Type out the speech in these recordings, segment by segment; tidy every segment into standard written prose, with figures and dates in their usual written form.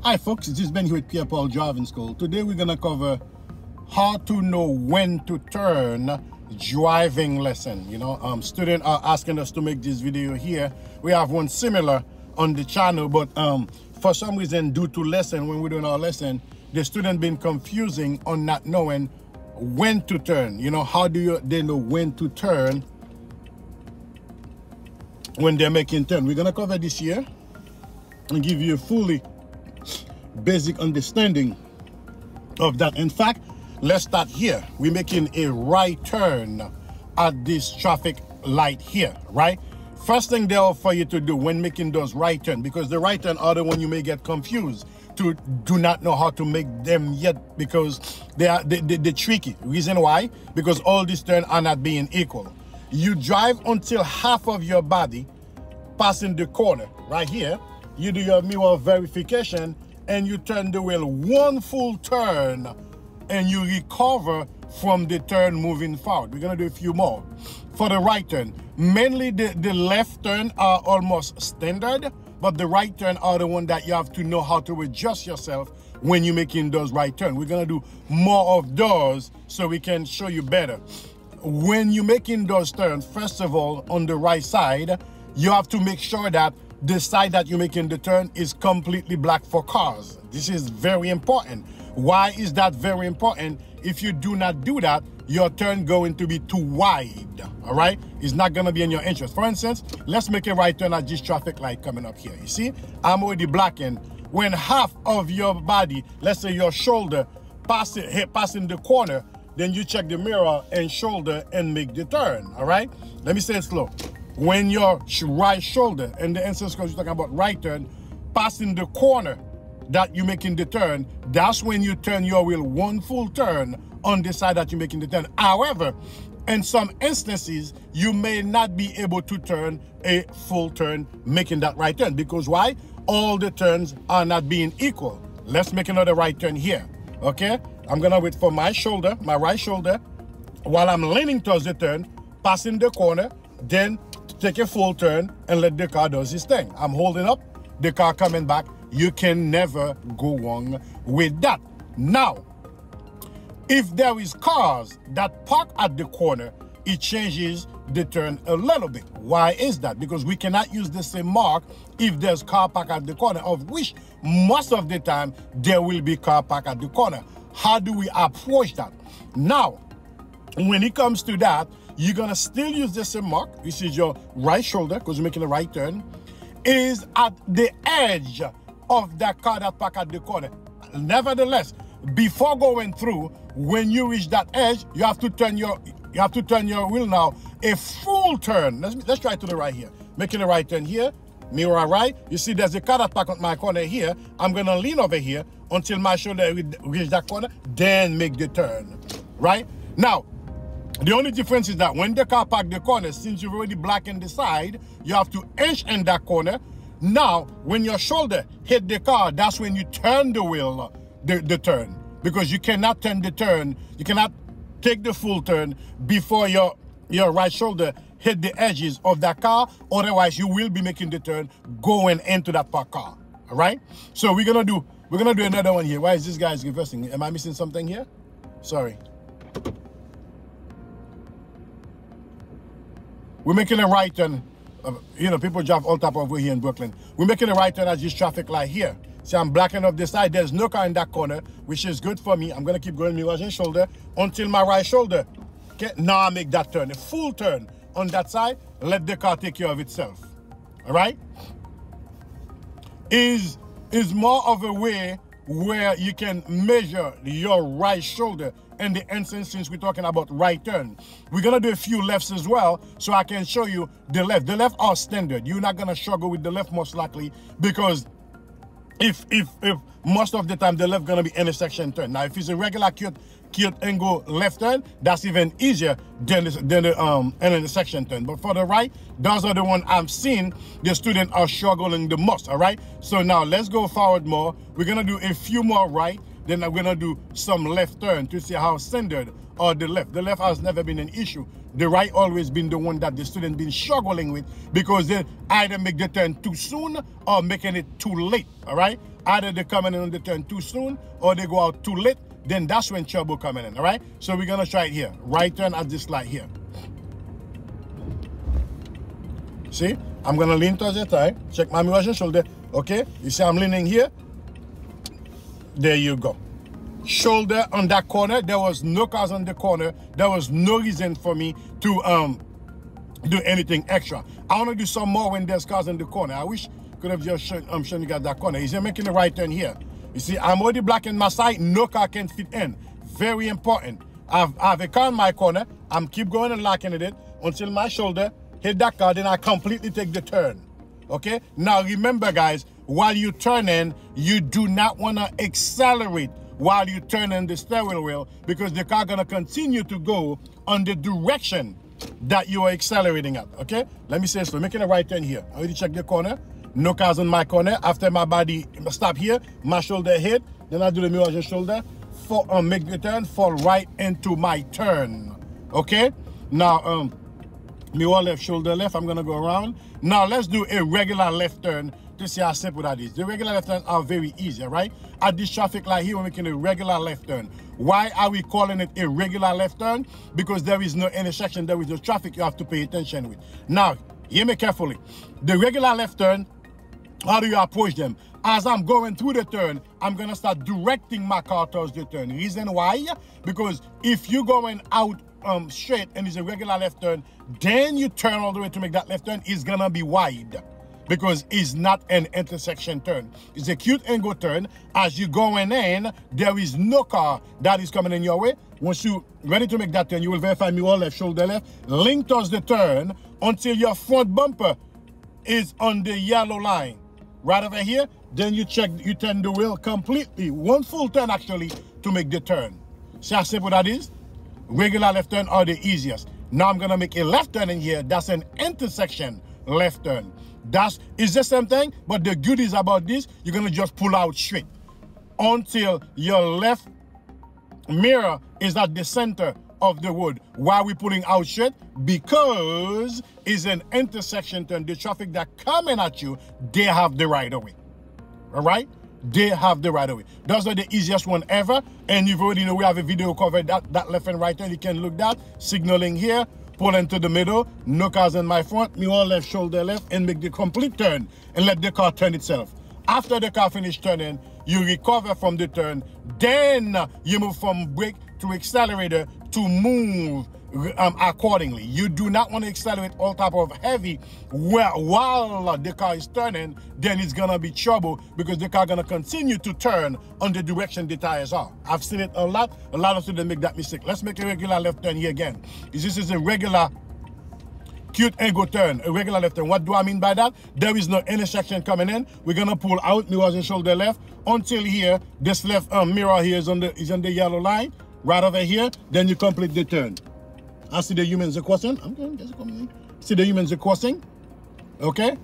Hi folks, this is Ben here with Pierre Driving School. Today we're going to cover how to know when to turn driving lesson. Students are asking us to make this video here. We have one similar on the channel, but for some reason, due to lesson, when we're doing our lesson, the student been confusing on not knowing when to turn. How do they know when to turn when they're making turn? We're going to cover this here and give you a fully basic understanding of that. In fact, let's start here. We're making a right turn at this traffic light here, right? First thing there for you to do when making those right turn, because the right turn are the one you may get confused to do not know how to make them yet, because they're tricky. Reason why? Because all these turns are not being equal. You drive until half of your body passing the corner right here. You do your mirror verification and you turn the wheel one full turn and you recover from the turn moving forward. We're gonna do a few more. For the right turn, mainly the left turn are almost standard, but the right turn are the one that you have to know how to adjust yourself when you're making those right turns. We're gonna do more of those so we can show you better. When you're making those turns, first of all, on the right side, you have to make sure that the side that you're making the turn is completely black for cars. This is very important. Why is that very important? If you do not do that, your turn going to be too wide, all right? It's not gonna be in your interest. For instance, let's make a right turn at this traffic light coming up here. You see, I'm already blacking. When half of your body, let's say your shoulder, passing the corner, then you check the mirror and shoulder and make the turn, all right? Let me say it slow. When your right shoulder, in the instance because you're talking about right turn, passing the corner that you're making the turn, that's when you turn your wheel one full turn on the side that you're making the turn. However, in some instances, you may not be able to turn a full turn making that right turn. Because why? All the turns are not being equal. Let's make another right turn here, okay? I'm gonna wait for my shoulder, my right shoulder, while I'm leaning towards the turn, passing the corner, then take a full turn and let the car do its thing. I'm holding up, the car coming back. You can never go wrong with that. Now, if there is cars that park at the corner, it changes the turn a little bit. Why is that? Because we cannot use the same mark if there's car park at the corner, of which most of the time there will be car park at the corner. How do we approach that? Now, when it comes to that, you're gonna still use the same mark. This is your right shoulder, because you're making a right turn, is at the edge of that car that parked at the corner. Nevertheless, before going through, when you reach that edge, you have to turn your wheel now a full turn. Let's try to the right here. Making a right turn here, mirror right. You see there's a car that parked at my corner here. I'm gonna lean over here until my shoulder reach that corner, then make the turn, right? Now, the only difference is that when the car parked the corner, since you've already blackened the side, you have to inch in that corner. Now, when your shoulder hit the car, that's when you turn the wheel, the turn. Because you cannot turn the turn, you cannot take the full turn before your right shoulder hit the edges of that car. Otherwise, you will be making the turn going into that parked car, all right? So we're gonna do another one here. Why is this guy reversing? Am I missing something here? Sorry. We're making a right turn. People drive all type of way here in Brooklyn. We're making a right turn at this traffic light here. See, I'm blacking up the side. There's no car in that corner, which is good for me. I'm gonna keep going mirror and shoulder until my right shoulder. Okay, now I make that turn, a full turn on that side. Let the car take care of itself. All right? Is more of a way where you can measure your right shoulder. In the instance, since we're talking about right turn, we're gonna do a few lefts as well, so I can show you the left. The left are standard. You're not gonna struggle with the left most likely, because if most of the time the left gonna be intersection turn. Now, if it's a regular acute angle left turn, that's even easier than the intersection turn. But for the right, those are the ones I'm seeing the students are struggling the most. All right. So now let's go forward more. We're gonna do a few more right. Then I'm gonna do some left turn to see how standard or the left. The left has never been an issue. The right always been the one that the student been struggling with, because they either make the turn too soon or making it too late, all right? Either they coming in on the turn too soon or they go out too late, then that's when trouble coming in, all right? So we're gonna try it here. Right turn at this light here. See, I'm gonna lean towards the tie, check my mirror shoulder, okay? You see I'm leaning here? There you go. Shoulder on that corner. There was no cars on the corner. There was no reason for me to do anything extra. I want to do some more when there's cars in the corner. I wish could have just shown you guys that corner. He's making the right turn here. You see, I'm already blocking my side. No car can fit in. Very important. I have a car in my corner. I'm keep going and locking it until my shoulder hit that car. Then I completely take the turn. Okay? Now remember, guys, while you turn in, you do not want to accelerate while you turn in the steering wheel, because the car gonna continue to go on the direction that you are accelerating at. Okay, let me say so. Making a right turn here. I already checked the corner. No cars in my corner. After my body stop here, my shoulder hit. Then I do the mirror shoulder. Make the turn. Fall right into my turn. Okay. Now mirror left, shoulder left. I'm gonna go around. Now let's do a regular left turn to see how simple that is. The regular left turns are very easy, right? At this traffic light here, we're making a regular left turn. Why are we calling it a regular left turn? Because there is no intersection, there is no traffic you have to pay attention with. Now, hear me carefully. The regular left turn, how do you approach them? As I'm going through the turn, I'm gonna start directing my car towards the turn. Reason why? Because if you're going out straight and it's a regular left turn, then you turn all the way to make that left turn, it's gonna be wide, because it's not an intersection turn. It's a cute angle turn. As you're going in, there is no car that is coming in your way. Once you're ready to make that turn, you will verify mirror left, shoulder left, link towards the turn until your front bumper is on the yellow line. Right over here, then you turn the wheel completely, one full turn actually, to make the turn. See how simple that is? Regular left turn are the easiest. Now I'm gonna make a left turn in here. That's an intersection left turn. It's the same thing, but the goodies about this, you're gonna just pull out straight until your left mirror is at the center of the road. Why are we pulling out straight? Because it's an intersection turn. The traffic that coming at you, they have the right of way. All right? They have the right of way. Those are the easiest one ever. And you've already know we have a video covered that left and right turn. You can look that. Signaling here. Pull into the middle, no cars in my front, mirror left, shoulder left, and make the complete turn and let the car turn itself. After the car finish turning, you recover from the turn, then you move from brake to accelerator to move accordingly. You do not want to accelerate all type of heavy while the car is turning, then it's gonna be trouble, because the car gonna continue to turn on the direction the tires are. I've seen it a lot of students make that mistake. Let's make a regular left turn here again. This is a regular cute angle turn, a regular left turn. What do I mean by that? There is no intersection coming in. We're gonna pull out, mirrors and shoulder left, until here, this left mirror here is on the yellow line, right over here, then you complete the turn. I see the humans are crossing. I'm going to come in. See the humans are crossing. Okay.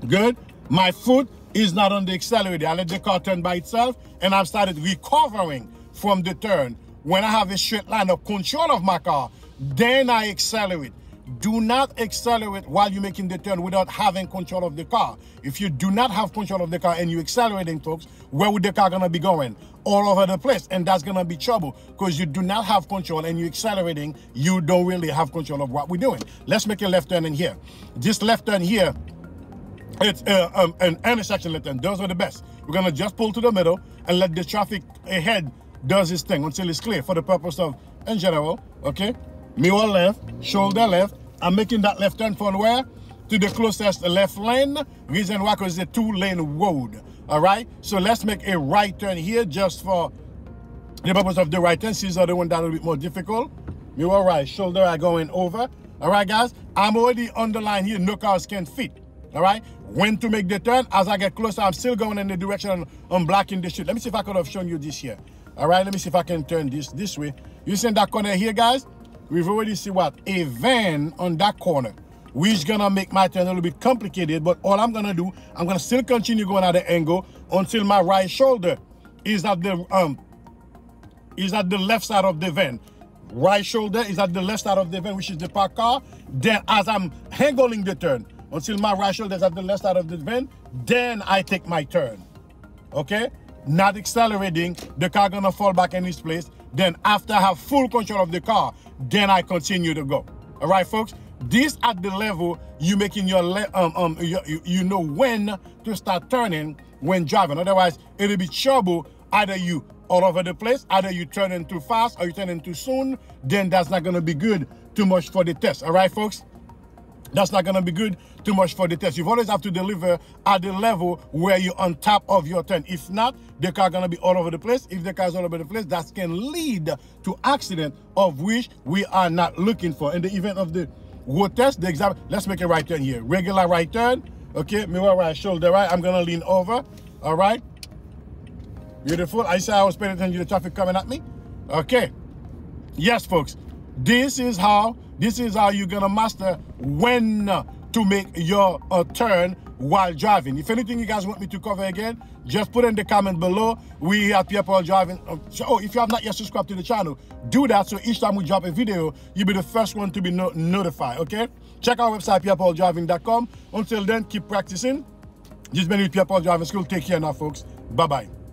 Good. My foot is not on the accelerator. I let the car turn by itself, and I've started recovering from the turn. When I have a straight line of control of my car, then I accelerate. Do not accelerate while you're making the turn without having control of the car. If you do not have control of the car and you're accelerating, folks, where would the car gonna be going? All over the place, and that's gonna be trouble, because you do not have control and you're accelerating, you don't really have control of what we're doing. Let's make a left turn in here. This left turn here, it's an intersection left turn. Those are the best. We're gonna just pull to the middle and let the traffic ahead does its thing until it's clear for the purpose of, in general, okay? Mirror left, shoulder left. I'm making that left turn from where? To the closest left lane. Reason why, because it's a 2-lane road. All right? So let's make a right turn here just for the purpose of the right turn. These are the one that will be more difficult. Mirror right, shoulder are going over. All right, guys? I'm already on the line here. No cars can fit. All right? When to make the turn? As I get closer, I'm still going in the direction I'm blocking the street. Let me see if I could have shown you this here. All right? Let me see if I can turn this way. You see that corner here, guys? We've already seen what? A van on that corner, which is gonna make my turn a little bit complicated, but all I'm gonna do, I'm gonna still continue going at the angle until my right shoulder is at the left side of the van. right shoulder is at the left side of the van, which is the parked car. Then as I'm handling the turn, until my right shoulder is at the left side of the van, then I take my turn. Okay? Not accelerating, the car gonna fall back in its place. Then after I have full control of the car, then I continue to go. All right, folks? This at the level you making your, you know when to start turning when driving. Otherwise, it'll be trouble. Either you all over the place, either you turning too fast or you turning too soon, then that's not gonna be good too much for the test. All right, folks? That's not gonna be good too much for the test. You always have to deliver at the level where you're on top of your turn. If not, the car gonna be all over the place. If the car is all over the place, that can lead to accident of which we are not looking for. In the event of the road test, the example, let's make a right turn here. Regular right turn, okay, mirror right, shoulder right. I'm gonna lean over, all right? Beautiful. I said I was paying attention to the traffic coming at me. Okay. Yes, folks. This is how you're gonna master when to make your turn while driving. If anything you guys want me to cover again, just put in the comment below. We at Pierre Driving. Oh, if you have not yet subscribed to the channel, do that so each time we drop a video, you'll be the first one to be notified, okay? Check our website, pierrepauldraiving.com. Until then, keep practicing. This has been with Pierre Paul Driving School. Take care now, folks. Bye-bye.